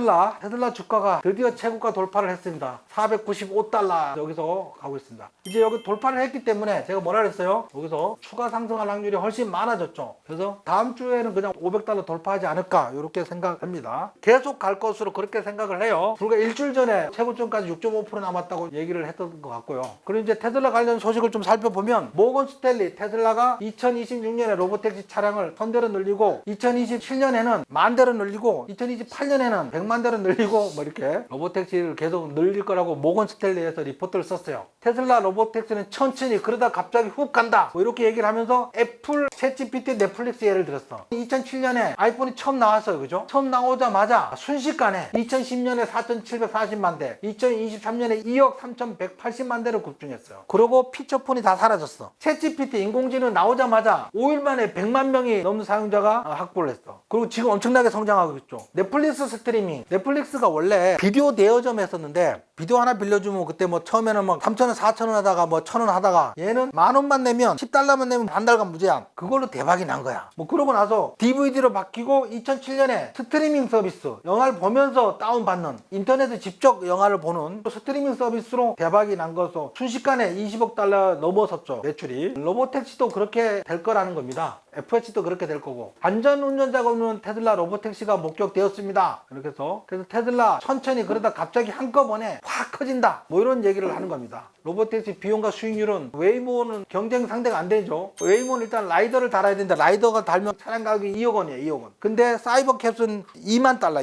테슬라 주가가 드디어 최고가 돌파를 했습니다. 495달러 여기서 가고 있습니다. 이제 여기 돌파를 했기 때문에 제가 뭐라 그랬어요? 여기서 추가 상승할 확률이 훨씬 많아졌죠. 그래서 다음 주에는 그냥 500달러 돌파하지 않을까 이렇게 생각합니다. 계속 갈 것으로 그렇게 생각을 해요. 불과 일주일 전에 최고점까지 6.5% 남았다고 얘기를 했던 것 같고요. 그리고 이제 테슬라 관련 소식을 좀 살펴보면 모건 스탠리 테슬라가 2026년에 로보택시 차량을 1000대로 늘리고 2027년에는 10,000대로 늘리고 2028년에는 100만 대로 늘리고 뭐 이렇게 로보택시를 계속 늘릴 거라고 모건 스탠리에서 리포트를 썼어요. 테슬라 로보택시는 천천히 그러다 갑자기 훅 간다 뭐 이렇게 얘기를 하면서 애플, 챗GPT, 넷플릭스 예를 들었어. 2007년에 아이폰이 처음 나왔어요. 그죠? 처음 나오자마자 순식간에 2010년에 4,740만 대, 2023년에 2억 3,180만 대로 급증했어요. 그리고 피처폰이 다 사라졌어. 챗GPT 인공지능 나오자마자 5일 만에 100만 명이 넘는 사용자가 확보를 했어. 그리고 지금 엄청나게 성장하고 있죠. 넷플릭스 스트리밍. 넷플릭스가 원래 비디오 대여점 했었는데 비디오 하나 빌려주면 그때 뭐 처음에는 막 3,000원, 4,000원 하다가 뭐 1,000원 하다가 얘는 10,000원만 내면 10달러만 내면 한 달간 무제한. 그걸로 대박이 난 거야. 뭐 그러고 나서 DVD로 바뀌고 2007년에 스트리밍 서비스 영화를 보면서 다운받는 인터넷에 직접 영화를 보는 스트리밍 서비스로 대박이 난 것으로 순식간에 20억 달러 넘어섰죠. 매출이. 로보택시도 그렇게 될 거라는 겁니다. FH도 그렇게 될 거고 안전운전자가 없는 테슬라 로보택시가 목격되었습니다. 이렇게 해서 그래서 테슬라 천천히 그러다 갑자기 한꺼번에 확 커진다 뭐 이런 얘기를 하는 겁니다. 로보택시 비용과 수익률은 웨이모는 경쟁 상대가 안 되죠. 웨이모는 일단 라이더를 달아야 되는데 라이더가 달면 차량 가격이 2억 원이에요. 2억 원. 근데 사이버캡은 2만 달러.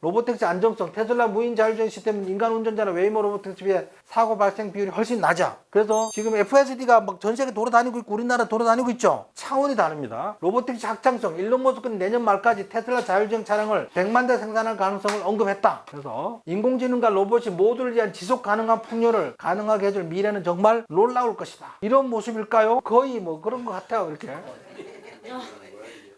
로보택시 안정성, 테슬라 무인 자율주행 시스템은 인간 운전자나 웨이모 로보택시 비해 사고 발생 비율이 훨씬 낮아. 그래서 지금 FSD가 막 전 세계 돌아다니고 있고 우리나라 돌아다니고 있죠. 차원이 다릅니다. 로보택시 확장성, 일론 머스크는 내년 말까지 테슬라 자율주행 차량을 100만 대 생산할 가능성을 언급했다. 그래서 인공지능과 로봇이 모두를 위한 지속 가능한 풍요를 가능하게 해줄 미래는 정말 놀라울 것이다. 이런 모습일까요? 거의 뭐 그런 것 같아요. 이렇게.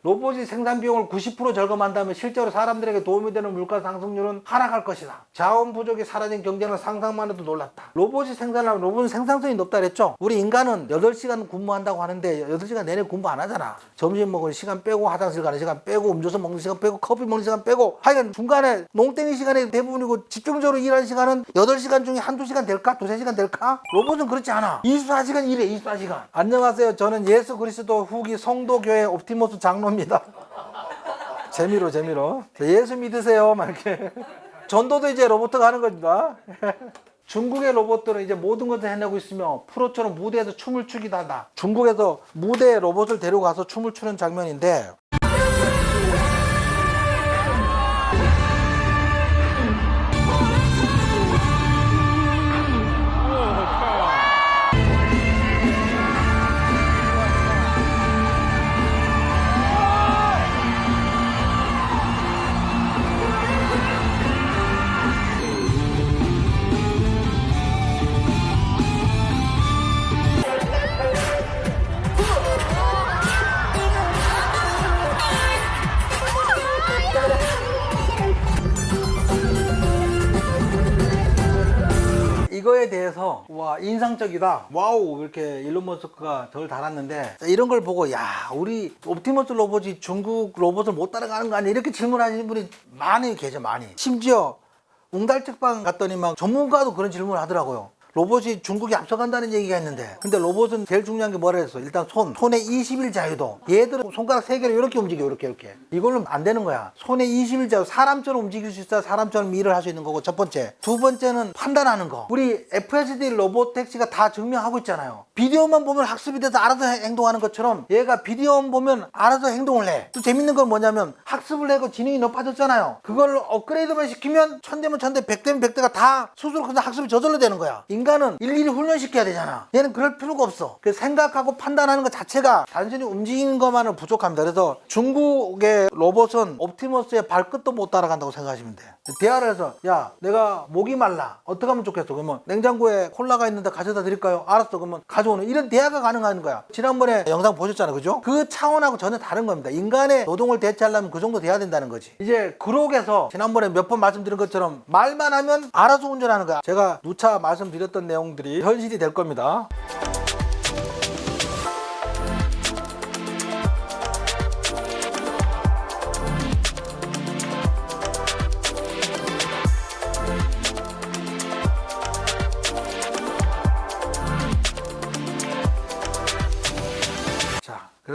로봇이 생산 비용을 90% 절감한다면 실제로 사람들에게 도움이 되는 물가 상승률은 하락할 것이다. 자원 부족이 사라진 경제는 상상만 해도 놀랐다. 로봇이 생산하면 로봇은 생산성이 높다 그랬죠. 우리 인간은 8시간 근무한다고 하는데 8시간 내내 근무 안 하잖아. 점심 먹을 시간 빼고 화장실 가는 시간 빼고 음료수 먹는 시간 빼고 커피 먹는 시간 빼고 하여간 중간에 농땡이 시간이 대부분이고 집중적으로 일하는 시간은 8시간 중에 한두 시간 될까? 두세 시간 될까? 로봇은 그렇지 않아. 24시간 일해. 24시간. 안녕하세요. 저는 예수 그리스도 후기 성도교회 옵티머스 장로입니다. 재미로 예수 믿으세요 막 이렇게 전도도 이제 로봇가 하는 겁니다. 중국의 로봇들은 이제 모든 것을 해내고 있으며 프로처럼 무대에서 춤을 추기도 한다. 중국에서 무대에 로봇을 데려가서 춤을 추는 장면인데 이거에 대해서 와 인상적이다. 와우 이렇게 일론 머스크가 덜 달았는데 이런 걸 보고 야 우리 옵티머스 로봇이 중국 로봇을 못 따라가는 거 아니야? 이렇게 질문하시는 분이 많이 계셔. 많이. 심지어 웅달책방 갔더니 막 전문가도 그런 질문을 하더라고요. 로봇이 중국이 앞서간다는 얘기가 있는데 근데 로봇은 제일 중요한 게 뭐라 했어? 일단 손의 20일 자유도. 얘들은 손가락 3개를 이렇게 움직여 이렇게 이걸로 안 되는 거야. 손의 20일 자유. 사람처럼 움직일 수 있어야 사람처럼 일을 할 수 있는 거고 첫 번째. 두 번째는 판단하는 거. 우리 FSD 로보택시가 다 증명하고 있잖아요. 비디오만 보면 학습이 돼서 알아서 행동하는 것처럼 얘가 비디오만 보면 알아서 행동을 해. 또 재밌는 건 뭐냐면 학습을 하고 지능이 높아졌잖아요. 그걸 업그레이드만 시키면 1000대면 1000대 100대면 100대가 다 스스로 그냥 학습이 저절로 되는 거야. 인간은 일일이 훈련시켜야 되잖아. 얘는 그럴 필요가 없어. 그래서 생각하고 판단하는 것 자체가 단순히 움직이는 것만은 부족합니다. 그래서 중국의 로봇은 옵티머스의 발끝도 못 따라간다고 생각하시면 돼. 대화를 해서 야 내가 목이 말라 어떻게 하면 좋겠어? 그러면 냉장고에 콜라가 있는데 가져다 드릴까요? 알았어. 그러면 가져오는 이런 대화가 가능한 거야. 지난번에 영상 보셨잖아요. 그죠? 그 차원하고 전혀 다른 겁니다. 인간의 노동을 대체하려면 그 정도 돼야 된다는 거지. 이제 그록에서 지난번에 몇 번 말씀드린 것처럼 말만 하면 알아서 운전하는 거야. 제가 누차 말씀드렸던 내용들이 현실이 될 겁니다.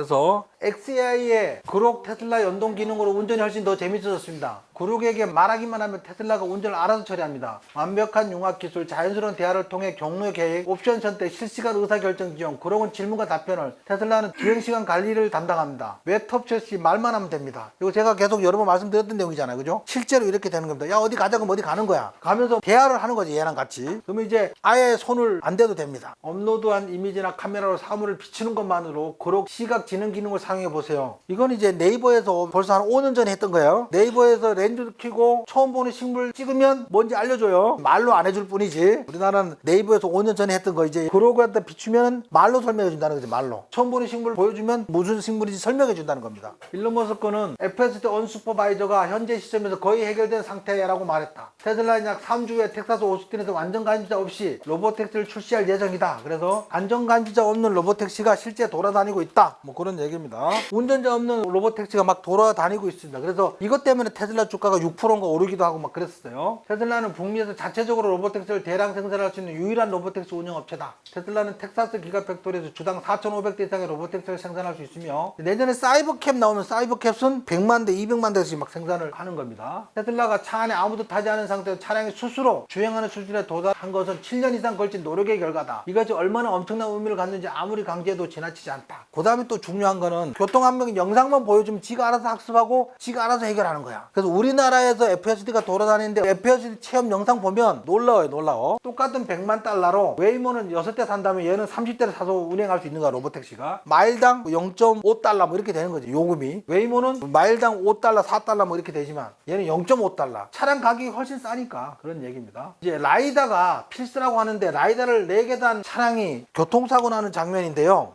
그래서 XAI의 그록 테슬라 연동 기능으로 운전이 훨씬 더 재밌어졌습니다. 그록에게 말하기만 하면 테슬라가 운전을 알아서 처리합니다. 완벽한 융합 기술, 자연스러운 대화를 통해 경로 계획, 옵션 선택, 실시간 의사결정 지원, 그록은 질문과 답변을, 테슬라는 주행시간 관리를 담당합니다. 외톱 없이 말만 하면 됩니다. 이거 제가 계속 여러 번 말씀드렸던 내용이잖아요. 그죠? 실제로 이렇게 되는 겁니다. 야, 어디 가자 그럼 어디 가는 거야. 가면서 대화를 하는 거지, 얘랑 같이. 그러면 이제 아예 손을 안 대도 됩니다. 업로드한 이미지나 카메라로 사물을 비추는 것만으로 그록 시각 지능 기능을 사용해 보세요. 이건 이제 네이버에서 벌써 한 5년 전에 했던 거예요. 네이버에서 렌즈 켜고 처음 보는 식물 찍으면 뭔지 알려줘요. 말로 안 해줄 뿐이지. 우리나라는 네이버에서 5년 전에 했던 거 이제 그록에다 비추면 말로 설명해 준다는 거지. 말로. 처음 보는 식물 보여주면 무슨 식물인지 설명해 준다는 겁니다. 일론 머스크는 FSD 언슈퍼바이저가 현재 시점에서 거의 해결된 상태라고 말했다. 테슬라는 약 3주에 텍사스 오스틴에서 완전 감지자 없이 로보택시를 출시할 예정이다. 그래서 안전 감지자 없는 로보택시가 실제 돌아다니고 있다. 뭐 그런 얘기입니다. 운전자 없는 로보택시가 막 돌아다니고 있습니다. 그래서 이것 때문에 테슬라 주가가 6%인가 오르기도 하고 막 그랬어요. 테슬라는 북미에서 자체적으로 로보택시를 대량 생산할 수 있는 유일한 로보택시 운영업체다. 테슬라는 텍사스 기가팩토리에서 주당 4,500대 이상의 로보택시를 생산할 수 있으며 내년에 사이버캡 나오면 사이버캡은 100만 대, 200만 대씩 막 생산을 하는 겁니다. 테슬라가 차 안에 아무도 타지 않은 상태에서 차량이 스스로 주행하는 수준에 도달한 것은 7년 이상 걸친 노력의 결과다. 이것이 얼마나 엄청난 의미를 갖는지 아무리 강조해도 지나치지 않다. 그 다음에 또 중요한 거는 교통안경 영상만 보여주면 지가 알아서 학습하고 지가 알아서 해결하는 거야. 그래서 우리나라에서 FSD가 돌아다니는데 FSD 체험 영상 보면 놀라워요. 놀라워. 똑같은 100만 달러로 웨이모는 6대 산다면 얘는 30대를 사서 운행할 수 있는 거야. 로보택시가 마일당 0.5달러 뭐 이렇게 되는 거지. 요금이. 웨이모는 마일당 5달러 4달러 뭐 이렇게 되지만 얘는 0.5달러. 차량 가격이 훨씬 싸니까 그런 얘기입니다. 이제 라이다가 필수라고 하는데 라이다를 4개 단 차량이 교통사고 나는 장면인데요.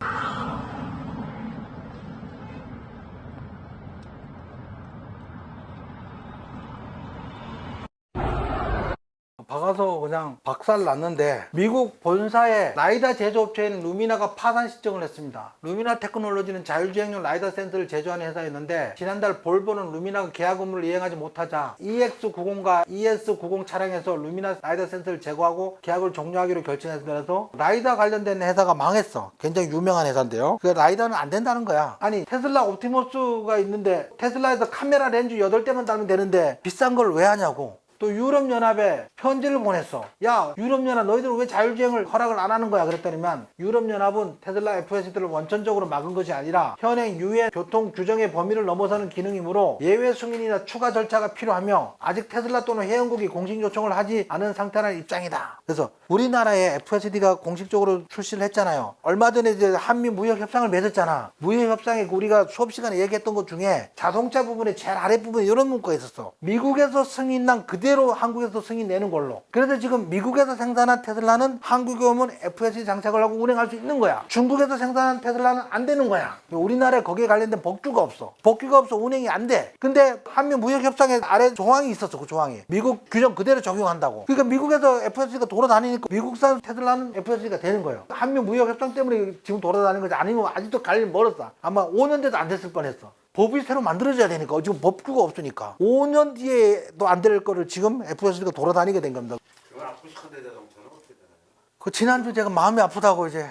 박아서 그냥 박살 났는데 미국 본사의 라이다 제조업체인 루미나가 파산 신청을 했습니다. 루미나 테크놀로지는 자율주행용 라이다 센서를 제조하는 회사였는데 지난달 볼보는 루미나가 계약 의무를 이행하지 못하자 EX90과 ES90 차량에서 루미나 라이다 센서를 제거하고 계약을 종료하기로 결정했으면서 라이다 관련된 회사가 망했어. 굉장히 유명한 회사인데요. 그 라이다는 안 된다는 거야. 아니 테슬라 옵티머스가 있는데 테슬라에서 카메라 렌즈 8대만 달면 되는데 비싼 걸 왜 하냐고. 또 유럽연합에 편지를 보냈어. 야, 유럽연합 너희들은 왜 자율주행을 허락을 안 하는 거야? 그랬더니만 유럽연합은 테슬라 FSD를 원천적으로 막은 것이 아니라 현행 유엔 교통 규정의 범위를 넘어서는 기능이므로 예외 승인이나 추가 절차가 필요하며 아직 테슬라 또는 회원국이 공식 요청을 하지 않은 상태라는 입장이다. 그래서 우리나라에 FSD가 공식적으로 출시를 했잖아요. 얼마 전에 이제 한미 무역 협상을 맺었잖아. 무역 협상에 우리가 수업 시간에 얘기했던 것 중에 자동차 부분의 제일 아랫부분에 이런 문구가 있었어. 미국에서 승인난 그대로 한국에서 승인 내는 걸로. 그래서 지금 미국에서 생산한 테슬라는 한국에 오면 FSD 장착을 하고 운행할 수 있는 거야. 중국에서 생산한 테슬라는 안 되는 거야. 우리나라에 거기에 관련된 법규가 없어. 법규가 없어 운행이 안 돼. 근데 한미 무역 협상에 아래 조항이 있었어. 그 조항이. 미국 규정 그대로 적용한다고. 그러니까 미국에서 FSD가 돌아다니니까 미국산 테슬라는 FSD가 되는 거예요. 한미 무역 협상 때문에 지금 돌아다니는 거지. 아니면 아직도 갈 일 멀었어. 아마 5년 돼도 안 됐을 뻔했어. 법이 새로 만들어져야 되니까. 지금 법규가 없으니까 5년 뒤에도 안 될 거를 지금 FSD가 돌아다니게 된 겁니다. 그건 아프시컨대 자동차는 어떻게 되나요? 그 지난주 제가 마음이 아프다고 이제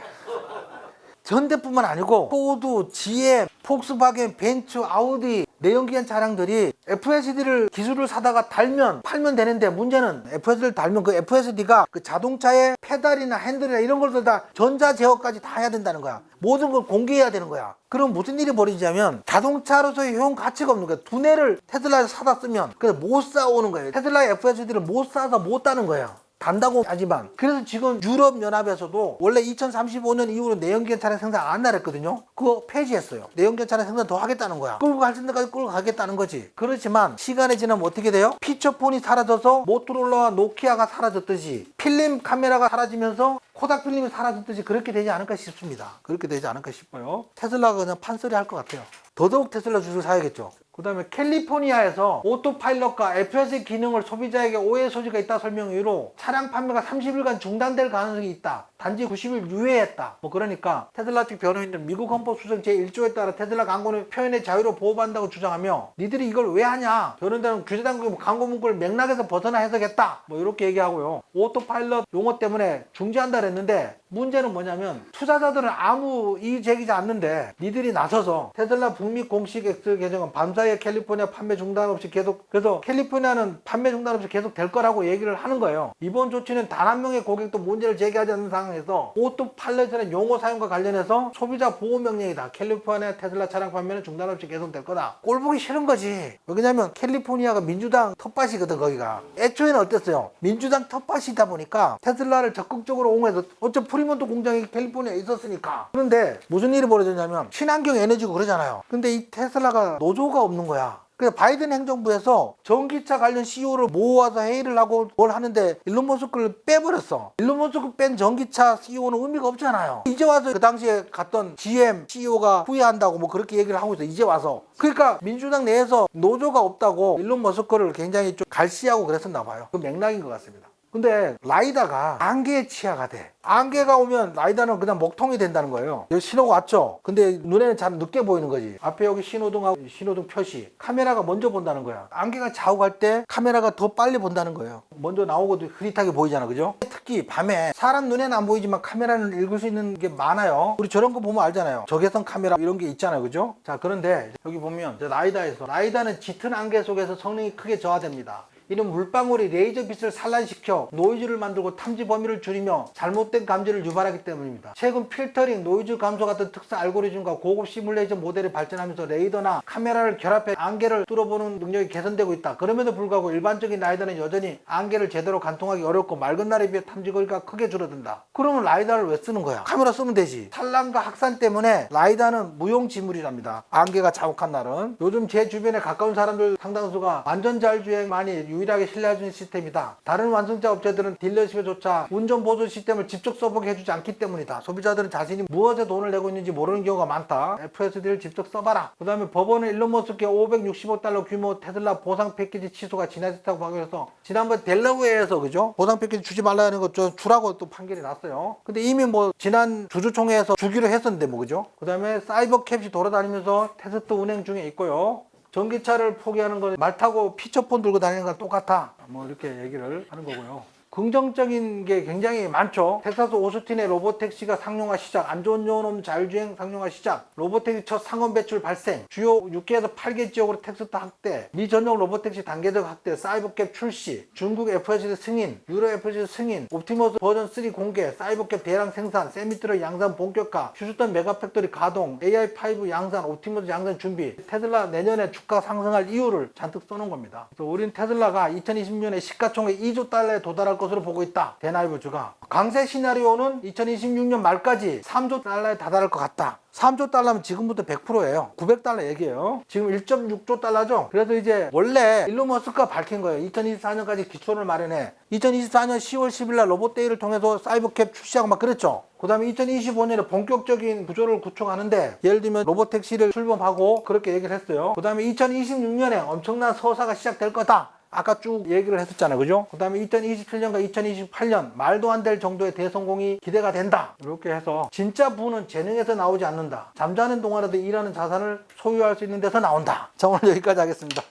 현대뿐만 아니고 포드, GM, 폭스바겐, 벤츠, 아우디 내연기관 차량들이 FSD를 기술을 사다가 달면 팔면 되는데 문제는 FSD를 달면 그 FSD가 그 자동차의 페달이나 핸들이나 이런 것들 다 전자 제어까지 다 해야 된다는 거야. 모든 걸 공개해야 되는 거야. 그럼 무슨 일이 벌어지냐면 자동차로서의 효용 가치가 없는 거야. 두뇌를 테슬라에서 사다 쓰면 그래서 못 사오는 거예요. 테슬라의 FSD를 못 사서 못 따는 거야. 단다고 하지만. 그래서 지금 유럽연합에서도 원래 2035년 이후로 내연기관 차량 생산 안 한다 그랬거든요. 그거 폐지했어요. 내연기관 차량 생산 더 하겠다는 거야. 끌고 갈 때까지 끌고 가겠다는 거지. 그렇지만 시간이 지나면 어떻게 돼요? 피처폰이 사라져서 모토로라와 노키아가 사라졌듯이 필름 카메라가 사라지면서 코닥 필름이 사라졌듯이 그렇게 되지 않을까 싶습니다. 그렇게 되지 않을까 싶어요. 테슬라가 그냥 판소리 할 것 같아요. 더더욱 테슬라 주식을 사야겠죠. 그 다음에 캘리포니아에서 오토파일럿과 FSD 기능을 소비자에게 오해 소지가 있다 설명 이유로 차량 판매가 30일간 중단될 가능성이 있다. 단지 90일 유예했다. 뭐 그러니까 테슬라 측 변호인들은 미국 헌법 수정 제1조에 따라 테슬라 광고는 표현의 자유로 보호받는다고 주장하며 니들이 이걸 왜 하냐? 변호인들은 규제당국이 광고 문구를 맥락에서 벗어나 해석했다. 뭐 이렇게 얘기하고요. 오토파일럿 용어 때문에 중지한다 그랬는데 문제는 뭐냐면 투자자들은 아무 이의 제기지 않는데 니들이 나서서 테슬라 북미 공식 X 계정은 밤사이에 캘리포니아 판매 중단 없이 계속, 그래서 캘리포니아는 판매 중단 없이 계속 될 거라고 얘기를 하는 거예요. 이번 조치는 단 한 명의 고객도 문제를 제기하지 않는 상황에서 오토 팔렛이라는 용어 사용과 관련해서 소비자 보호 명령이다. 캘리포니아 테슬라 차량 판매는 중단 없이 계속될 거다. 꼴 보기 싫은 거지. 왜냐면 캘리포니아가 민주당 텃밭이거든. 거기가 애초에는 어땠어요? 민주당 텃밭이다 보니까 테슬라를 적극적으로 옹호해서 어차피 프리몬트 공장이 캘리포니아에 있었으니까. 그런데 무슨 일이 벌어졌냐면 친환경 에너지고 그러잖아요. 근데 이 테슬라가 노조가 없는 거야. 그래서 바이든 행정부에서 전기차 관련 CEO를 모아서 회의를 하고 뭘 하는데 일론 머스크를 빼버렸어. 일론 머스크 뺀 전기차 CEO는 의미가 없잖아요. 이제 와서 그 당시에 갔던 GM CEO가 후회한다고 뭐 그렇게 얘기를 하고 있어. 이제 와서. 그러니까 민주당 내에서 노조가 없다고 일론 머스크를 굉장히 좀 갈시하고 그랬었나 봐요. 그 맥락인 것 같습니다. 근데 라이다가 안개에 치아가 돼. 안개가 오면 라이다는 그냥 먹통이 된다는 거예요. 여기 신호가 왔죠? 근데 눈에는 잘 늦게 보이는 거지. 앞에 여기 신호등하고 신호등 표시. 카메라가 먼저 본다는 거야. 안개가 자욱할 때 카메라가 더 빨리 본다는 거예요. 먼저 나오고도 흐릿하게 보이잖아. 그죠? 특히 밤에 사람 눈에는 안 보이지만 카메라는 읽을 수 있는 게 많아요. 우리 저런 거 보면 알잖아요. 적외선 카메라 이런 게 있잖아요. 그죠? 자, 그런데 여기 보면 라이다에서 라이다는 짙은 안개 속에서 성능이 크게 저하됩니다. 이는 물방울이 레이저 빛을 산란시켜 노이즈를 만들고 탐지 범위를 줄이며 잘못된 감지를 유발하기 때문입니다. 최근 필터링, 노이즈 감소 같은 특수 알고리즘과 고급 시뮬레이션 모델이 발전하면서 레이더나 카메라를 결합해 안개를 뚫어보는 능력이 개선되고 있다. 그럼에도 불구하고 일반적인 라이더는 여전히 안개를 제대로 관통하기 어렵고 맑은 날에 비해 탐지 거리가 크게 줄어든다. 그러면 라이다를 왜 쓰는 거야? 카메라 쓰면 되지. 산란과 확산 때문에 라이다는 무용지물이랍니다. 안개가 자욱한 날은. 요즘 제 주변에 가까운 사람들 상당수가 완전 자율주행만이 유일하게 신뢰해주는 시스템이다. 다른 완성차 업체들은 딜러십에조차 운전 보조 시스템을 직접 써보게 해주지 않기 때문이다. 소비자들은 자신이 무엇에 돈을 내고 있는지 모르는 경우가 많다. FSD를 직접 써봐라. 그 다음에 법원은 일론 머스크의 $565 규모 테슬라 보상 패키지 취소가 지나쳤다고 발표해서 지난번 델러웨어에서 그죠? 보상 패키지 주지 말라는 거 좀 주라고 또 판결이 났어요. 근데 이미 뭐 지난 주주총회에서 주기로 했었는데 뭐 그죠? 그 다음에 사이버캡이 돌아다니면서 테스트 운행 중에 있고요. 전기차를 포기하는 건 말 타고 피처폰 들고 다니는 거랑 똑같아. 뭐 이렇게 얘기를 하는 거고요. 긍정적인 게 굉장히 많죠. 텍사스 오스틴의 로보택시가 상용화 시작, 안전요원 자율주행 상용화 시작, 로보택시 첫 상원 배출 발생, 주요 6개에서 8개 지역으로 텍스트 확대, 미 전용 로보택시 단계적 확대, 사이버캡 출시, 중국 FSD 승인, 유럽 FSD 승인, 옵티머스 버전 3 공개, 사이버캡 대량 생산, 세미트럭 양산 본격화, 휴스턴 메가팩토리 가동, AI5 양산, 옵티머스 양산 준비, 테슬라 내년에 주가 상승할 이유를 잔뜩 써놓은 겁니다. 그래서 우린 테슬라가 2020년에 시가총액 $2조 도달할 것으로 보고 있다. 데나이브주가. 강세 시나리오는 2026년 말까지 $3조 다다를 것 같다. $3조 지금부터 100%예요. $900 얘기예요. 지금 1.6조. 그래서 이제 원래 일론 머스크가 밝힌 거예요. 2024년까지 기초를 마련해. 2024년 10월 10일 날 로봇데이를 통해서 사이버캡 출시하고 막 그랬죠. 그 다음에 2025년에 본격적인 구조를 구축하는데 예를 들면 로봇택시를 출범하고 그렇게 얘기를 했어요. 그 다음에 2026년에 엄청난 서사가 시작될 거다. 아까 쭉 얘기를 했었잖아요. 그죠? 그 다음에 2027년과 2028년 말도 안 될 정도의 대성공이 기대가 된다. 이렇게 해서 진짜 부는 재능에서 나오지 않는다. 잠자는 동안에도 일하는 자산을 소유할 수 있는 데서 나온다. 자, 오늘 여기까지 하겠습니다.